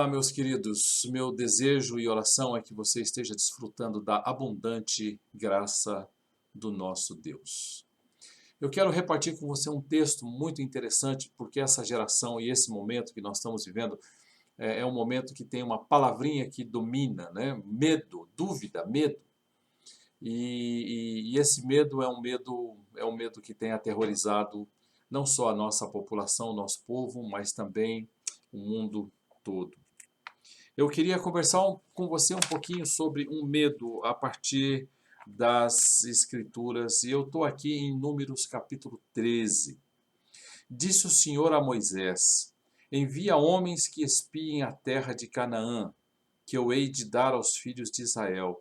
Olá, meus queridos. Meu desejo e oração é que você esteja desfrutando da abundante graça do nosso Deus. Eu quero repartir com você um texto muito interessante, porque essa geração e esse momento que nós estamos vivendo é um momento que tem uma palavrinha que domina, né? Medo, dúvida, medo. E esse medo é um medo que tem aterrorizado não só a nossa população, o nosso povo, mas também o mundo todo. Eu queria conversar com você um pouquinho sobre um medo a partir das Escrituras, e eu estou aqui em Números capítulo 13. Disse o Senhor a Moisés: Envia homens que espiem a terra de Canaã, que eu hei de dar aos filhos de Israel.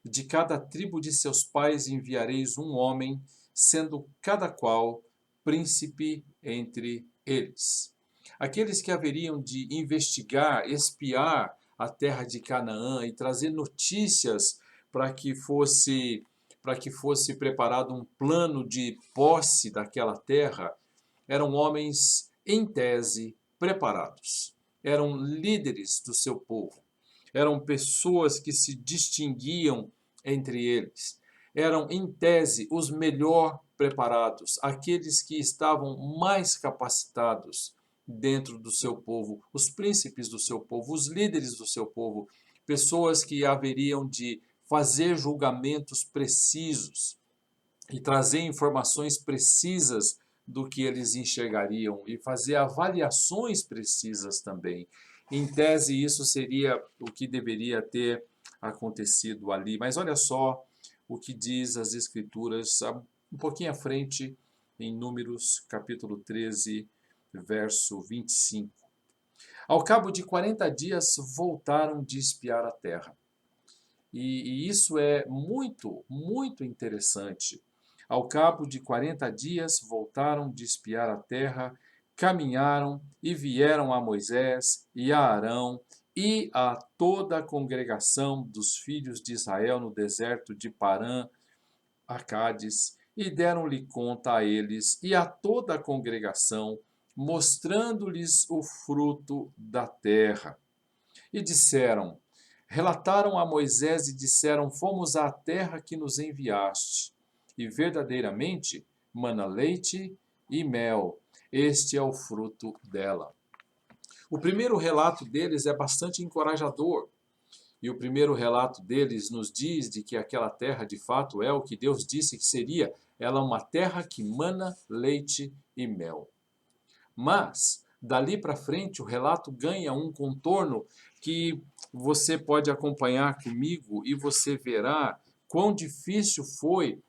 De cada tribo de seus pais enviareis um homem, sendo cada qual príncipe entre eles. Aqueles que haveriam de investigar, espiar a terra de Canaã e trazer notícias para que fosse preparado um plano de posse daquela terra, eram homens em tese preparados. Eram líderes do seu povo. Eram pessoas que se distinguiam entre eles. Eram, em tese, os melhor preparados, aqueles que estavam mais capacitados dentro do seu povo, os príncipes do seu povo, os líderes do seu povo, pessoas que haveriam de fazer julgamentos precisos e trazer informações precisas do que eles enxergariam e fazer avaliações precisas também. Em tese, isso seria o que deveria ter acontecido ali. Mas olha só o que diz as Escrituras um pouquinho à frente, em Números capítulo 13, verso 25. Ao cabo de 40 dias voltaram de espiar a terra. E isso é muito, muito interessante. Ao cabo de 40 dias voltaram de espiar a terra, caminharam e vieram a Moisés e a Arão e a toda a congregação dos filhos de Israel no deserto de Parã, a Cádiz, e deram-lhe conta a eles e a toda a congregação, mostrando-lhes o fruto da terra. E disseram, relataram a Moisés e disseram, fomos à terra que nos enviaste, e verdadeiramente mana leite e mel, este é o fruto dela. O primeiro relato deles é bastante encorajador, e o primeiro relato deles nos diz de que aquela terra de fato é o que Deus disse que seria, ela é uma terra que mana leite e mel. Mas, dali para frente, o relato ganha um contorno que você pode acompanhar comigo e você verá quão difícil foi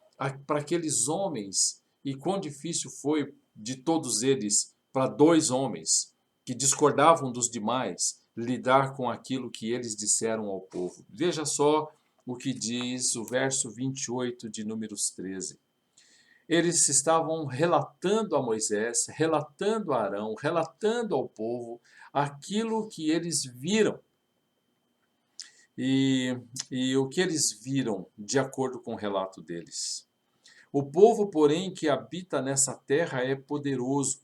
para aqueles homens e quão difícil foi de todos eles para dois homens que discordavam dos demais lidar com aquilo que eles disseram ao povo. Veja só o que diz o verso 28 de Números 13. Eles estavam relatando a Moisés, relatando a Arão, relatando ao povo aquilo que eles viram. E o que eles viram, de acordo com o relato deles. O povo, porém, que habita nessa terra é poderoso,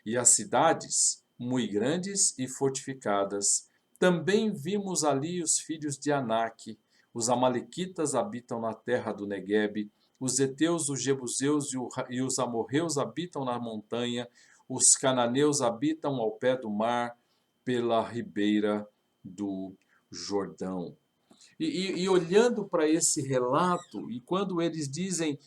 e as cidades, muito grandes e fortificadas. Também vimos ali os filhos de Anak. Os amalequitas habitam na terra do Neguebe. Os heteus, os jebuseus e os amorreus habitam na montanha. Os cananeus habitam ao pé do mar, pela ribeira do Jordão. E olhando para esse relato, e quando eles dizem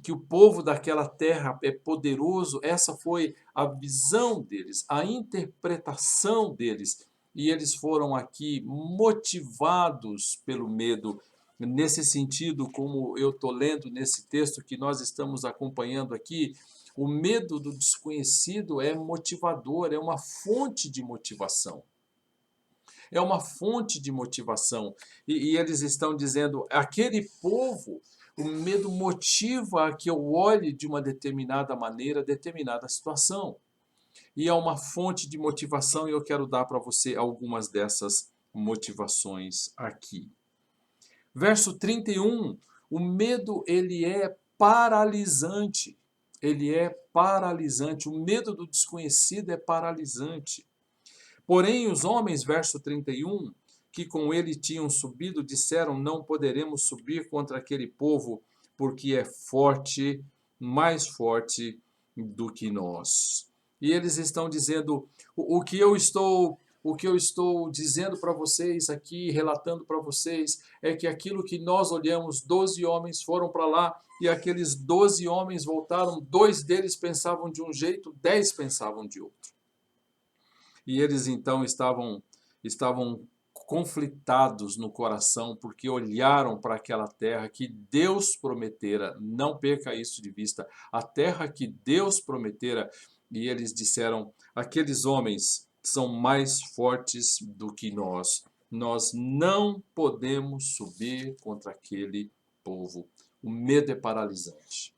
que o povo daquela terra é poderoso, essa foi a visão deles, a interpretação deles. E eles foram aqui motivados pelo medo. Nesse sentido, como eu estou lendo nesse texto que nós estamos acompanhando aqui, o medo do desconhecido é motivador, é uma fonte de motivação. É uma fonte de motivação. E eles estão dizendo, aquele povo, o medo motiva a que eu olhe de uma determinada maneira, determinada situação. E é uma fonte de motivação e eu quero dar para você algumas dessas motivações aqui. Verso 31, o medo ele é paralisante. Ele é paralisante. O medo do desconhecido é paralisante. Porém, os homens, verso 31, que com ele tinham subido, disseram: não poderemos subir contra aquele povo, porque é forte, mais forte do que nós. E eles estão dizendo: o que eu estou dizendo para vocês aqui, relatando para vocês, é que aquilo que nós olhamos, 12 homens foram para lá, e aqueles 12 homens voltaram, 2 deles pensavam de um jeito, 10 pensavam de outro. E eles então estavam conflitados no coração, porque olharam para aquela terra que Deus prometera. Não perca isso de vista. A terra que Deus prometera. E eles disseram: aqueles homens são mais fortes do que nós. Nós não podemos subir contra aquele povo. O medo é paralisante.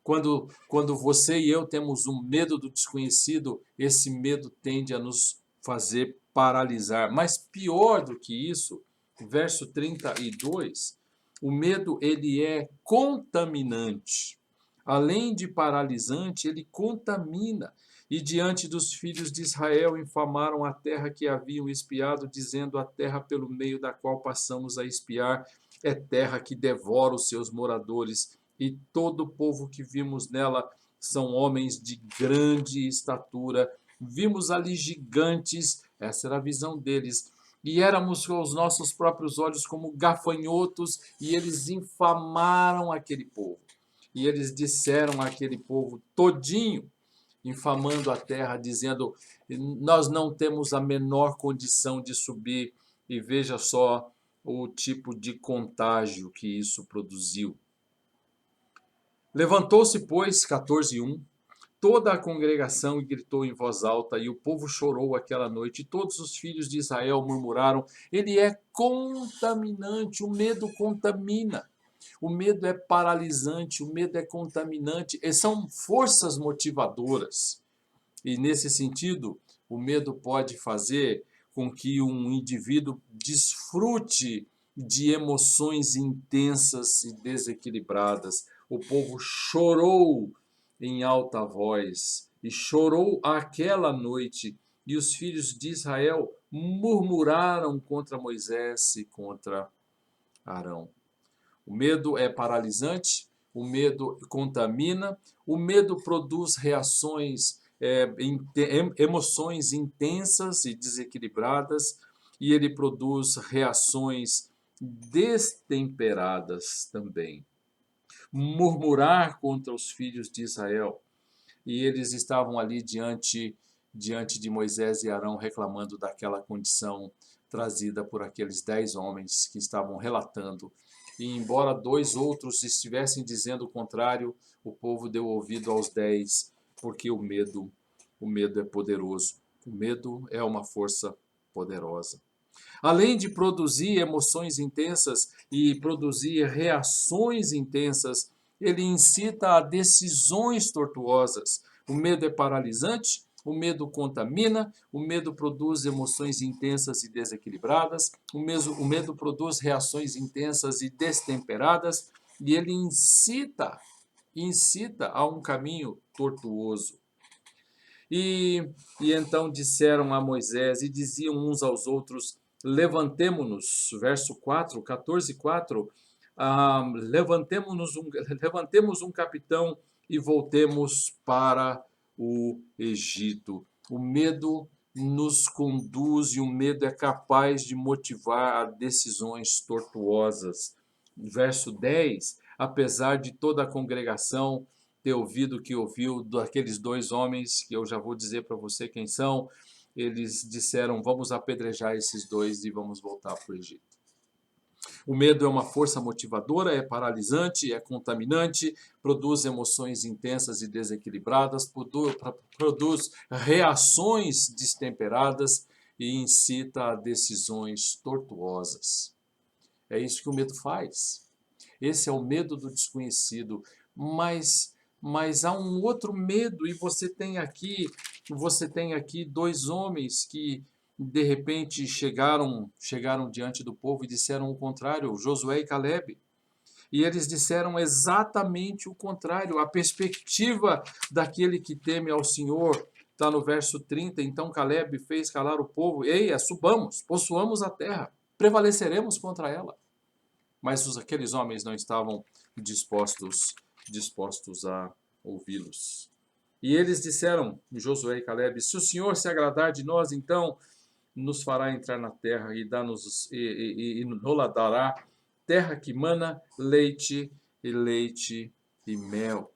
Quando você e eu temos um medo do desconhecido, esse medo tende a nos fazer paralisar. Mas pior do que isso, verso 32, o medo ele é contaminante. Além de paralisante, ele contamina. E diante dos filhos de Israel infamaram a terra que haviam espiado, dizendo: a terra pelo meio da qual passamos a espiar é terra que devora os seus moradores, e todo o povo que vimos nela são homens de grande estatura. Vimos ali gigantes, essa era a visão deles, e éramos com os nossos próprios olhos como gafanhotos, e eles infamaram aquele povo. E eles disseram àquele povo todinho, infamando a terra, dizendo: nós não temos a menor condição de subir. E veja só o tipo de contágio que isso produziu. Levantou-se, pois, 14:1, toda a congregação e gritou em voz alta, e o povo chorou aquela noite, e todos os filhos de Israel murmuraram. Ele é contaminante, o medo contamina. O medo é paralisante, o medo é contaminante, e são forças motivadoras. E nesse sentido, o medo pode fazer com que um indivíduo desfrute de emoções intensas e desequilibradas. O povo chorou em alta voz, e chorou aquela noite, e os filhos de Israel murmuraram contra Moisés e contra Arão. O medo é paralisante, o medo contamina, o medo produz reações, emoções intensas e desequilibradas, e ele produz reações destemperadas também. Murmurar contra os filhos de Israel, e eles estavam ali diante de Moisés e Arão, reclamando daquela condição trazida por aqueles 10 homens que estavam relatando. E embora 2 outros estivessem dizendo o contrário, o povo deu ouvido aos 10, porque o medo é poderoso. O medo é uma força poderosa. Além de produzir emoções intensas e produzir reações intensas, ele incita a decisões tortuosas. O medo é paralisante, o medo contamina, o medo produz emoções intensas e desequilibradas, o medo produz reações intensas e destemperadas, e ele incita a um caminho tortuoso. E então disseram a Moisés, e diziam uns aos outros: levantemo-nos, verso 4, 14:4, levantemos um capitão e voltemos para o Egito. O medo nos conduz, e o medo é capaz de motivar a decisões tortuosas. Verso 10, apesar de toda a congregação ter ouvido o que ouviu daqueles 2 homens, que eu já vou dizer para você quem são, eles disseram: vamos apedrejar esses 2 e vamos voltar para o Egito. O medo é uma força motivadora, é paralisante, é contaminante, produz emoções intensas e desequilibradas, produz reações destemperadas e incita a decisões tortuosas. É isso que o medo faz. Esse é o medo do desconhecido. Mas há um outro medo, e você tem aqui 2 homens que de repente chegaram diante do povo e disseram o contrário, Josué e Calebe. E eles disseram exatamente o contrário. A perspectiva daquele que teme ao Senhor está no verso 30, então Caleb fez calar o povo, eia, subamos, possuamos a terra, prevaleceremos contra ela. Mas aqueles homens não estavam dispostos a ouvi-los. E eles disseram, Josué e Caleb, se o Senhor se agradar de nós, então nos fará entrar na terra e nos dará terra que mana leite e mel.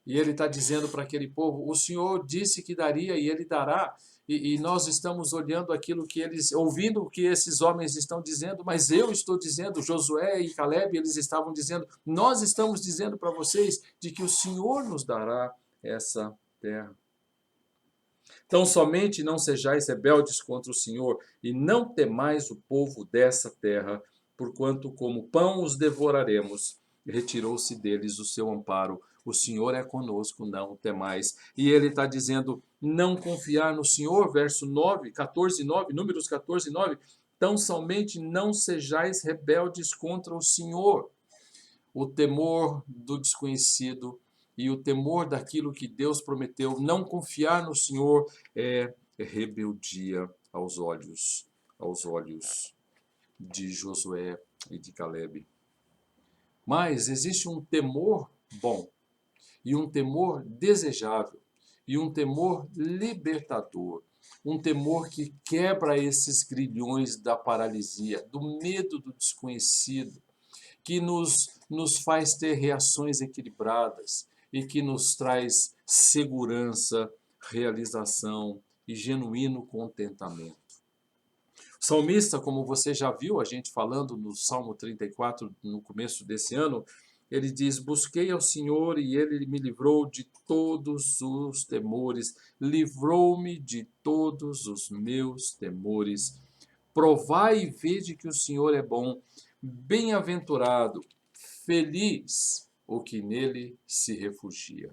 E ele está dizendo para aquele povo, o Senhor disse que daria e ele dará. E nós estamos olhando aquilo que eles, ouvindo o que esses homens estão dizendo, mas eu estou dizendo, Josué e Caleb, eles estavam dizendo, nós estamos dizendo para vocês de que o Senhor nos dará essa terra. Então somente não sejais rebeldes contra o Senhor, e não temais o povo dessa terra, porquanto como pão os devoraremos. Retirou-se deles o seu amparo. O Senhor é conosco, não temais. E ele está dizendo, não confiar no Senhor, verso 9, 14, 9, Números 14, 9. Então somente não sejais rebeldes contra o Senhor. O temor do desconhecido e o temor daquilo que Deus prometeu, não confiar no Senhor é rebeldia aos olhos de Josué e de Caleb. Mas existe um temor bom e um temor desejável e um temor libertador, um temor que quebra esses grilhões da paralisia, do medo do desconhecido, que nos faz ter reações equilibradas e que nos traz segurança, realização e genuíno contentamento. O salmista, como você já viu a gente falando no Salmo 34, no começo desse ano, ele diz, busquei ao Senhor e ele me livrou de todos os temores, livrou-me de todos os meus temores. Provai e vede que o Senhor é bom, bem-aventurado, feliz o que nele se refugia.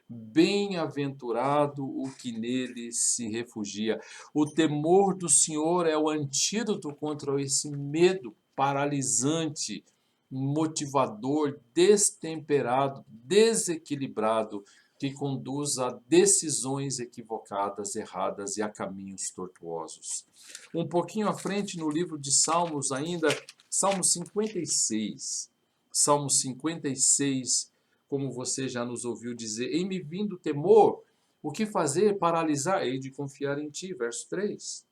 Bem-aventurado o que nele se refugia. O temor do Senhor é o antídoto contra esse medo paralisante, motivador, destemperado, desequilibrado, que conduz a decisões equivocadas, erradas e a caminhos tortuosos. Um pouquinho à frente no livro de Salmos ainda, Salmo 56. Salmo 56, como você já nos ouviu dizer, em me vindo temor, o que fazer? Paralisar? Hei de confiar em ti, verso 3.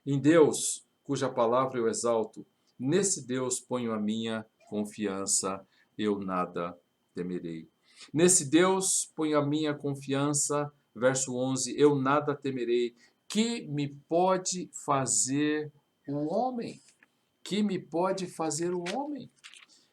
Em Deus, cuja palavra eu exalto, nesse Deus ponho a minha confiança, eu nada temerei. Nesse Deus ponho a minha confiança, verso 11, eu nada temerei. Que me pode fazer o homem? Que me pode fazer o homem?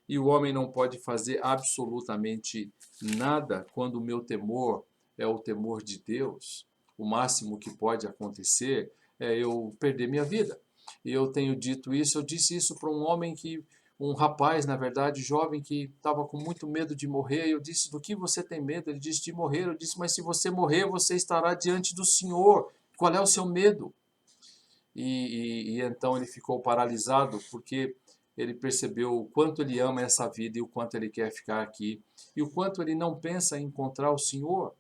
E o homem não pode fazer absolutamente nada quando o meu temor é o temor de Deus. O máximo que pode acontecer é eu perder minha vida. E eu tenho dito isso, eu disse isso para um rapaz, na verdade, jovem, que estava com muito medo de morrer. Eu disse, do que você tem medo? Ele disse, de morrer. Eu disse, mas se você morrer, você estará diante do Senhor. Qual é o seu medo? E então ele ficou paralisado, porque ele percebeu o quanto ele ama essa vida e o quanto ele quer ficar aqui. E o quanto ele não pensa em encontrar o Senhor.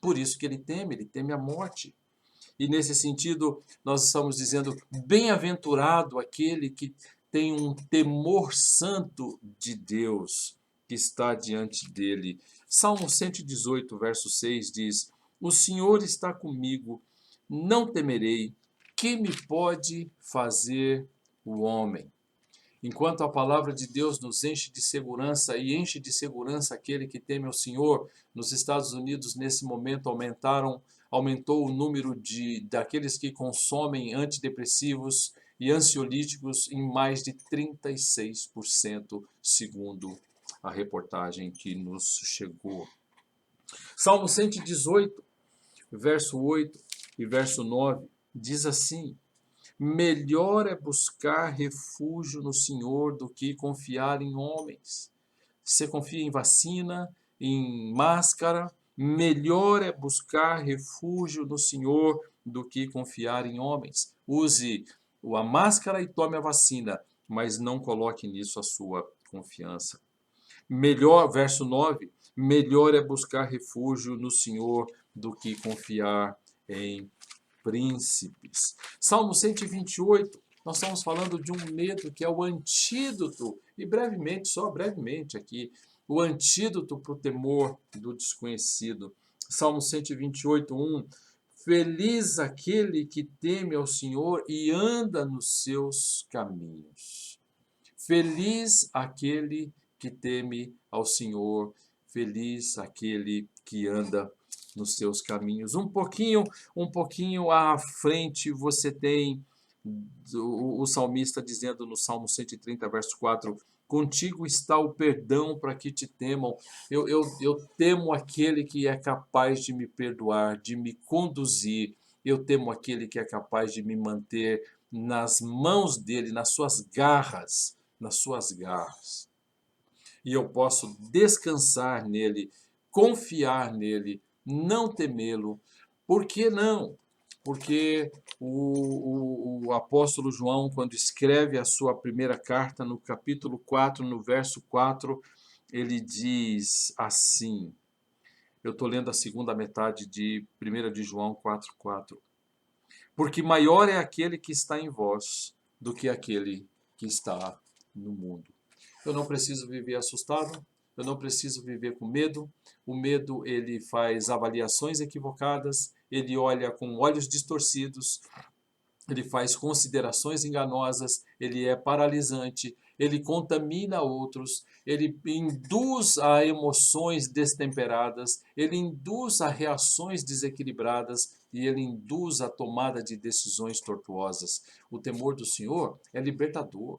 Por isso que ele teme a morte. E nesse sentido, nós estamos dizendo, bem-aventurado aquele que tem um temor santo de Deus que está diante dele. Salmo 118, verso 6 diz, o Senhor está comigo, não temerei, que me pode fazer o homem? Enquanto a palavra de Deus nos enche de segurança e enche de segurança aquele que teme ao Senhor, nos Estados Unidos, nesse momento, aumentou o número daqueles que consomem antidepressivos e ansiolíticos em mais de 36%, segundo a reportagem que nos chegou. Salmo 118, verso 8 e verso 9, diz assim, melhor é buscar refúgio no Senhor do que confiar em homens. Você confia em vacina, em máscara, melhor é buscar refúgio no Senhor do que confiar em homens. Use a máscara e tome a vacina, mas não coloque nisso a sua confiança. Melhor, verso 9, melhor é buscar refúgio no Senhor do que confiar em príncipes. Salmo 128, nós estamos falando de um medo que é o antídoto, e brevemente, só brevemente aqui, o antídoto para o temor do desconhecido. Salmo 128, 1. Feliz aquele que teme ao Senhor e anda nos seus caminhos. Feliz aquele que teme ao Senhor, feliz aquele que anda nos seus caminhos. Um pouquinho à frente você tem o salmista dizendo no Salmo 130, verso 4, contigo está o perdão para que te temam. Eu temo aquele que é capaz de me perdoar, de me conduzir. Eu temo aquele que é capaz de me manter nas mãos dele, nas suas garras. E eu posso descansar nele, confiar nele, não temê-lo. Por que não? Porque o apóstolo João, quando escreve a sua primeira carta, no capítulo 4, no verso 4, ele diz assim, eu estou lendo a segunda metade de 1 de João 4:4. Porque maior é aquele que está em vós do que aquele que está no mundo. Eu não preciso viver assustado, eu não preciso viver com medo. O medo, ele faz avaliações equivocadas, ele olha com olhos distorcidos, ele faz considerações enganosas, ele é paralisante, ele contamina outros, ele induz a emoções destemperadas, ele induz a reações desequilibradas e ele induz a tomada de decisões tortuosas. O temor do Senhor é libertador.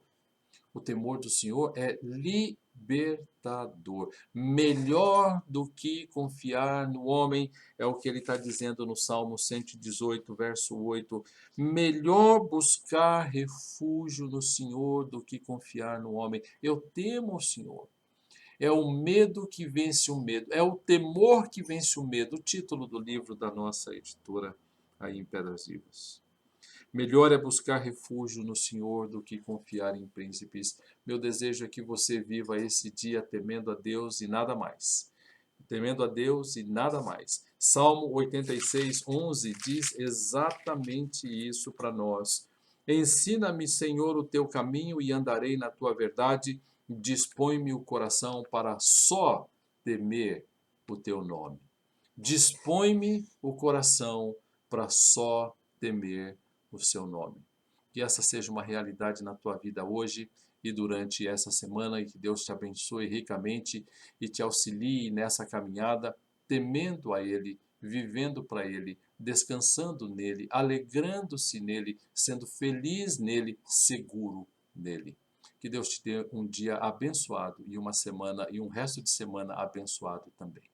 O temor do Senhor é libertador. Melhor do que confiar no homem, é o que ele está dizendo no Salmo 118, verso 8. Melhor buscar refúgio no Senhor do que confiar no homem. Eu temo o Senhor. É o medo que vence o medo. É o temor que vence o medo. O título do livro da nossa editora aí em Pedras Vivas. Melhor é buscar refúgio no Senhor do que confiar em príncipes. Meu desejo é que você viva esse dia temendo a Deus e nada mais. Temendo a Deus e nada mais. Salmo 86, 11 diz exatamente isso para nós. Ensina-me, Senhor, o teu caminho e andarei na tua verdade. Dispõe-me o coração para só temer o teu nome. Dispõe-me o coração para só temer o seu nome. Que essa seja uma realidade na tua vida hoje e durante essa semana, e que Deus te abençoe ricamente e te auxilie nessa caminhada, temendo a Ele, vivendo para Ele, descansando nele, alegrando-se nele, sendo feliz nele, seguro nele. Que Deus te dê um dia abençoado e uma semana e um resto de semana abençoado também.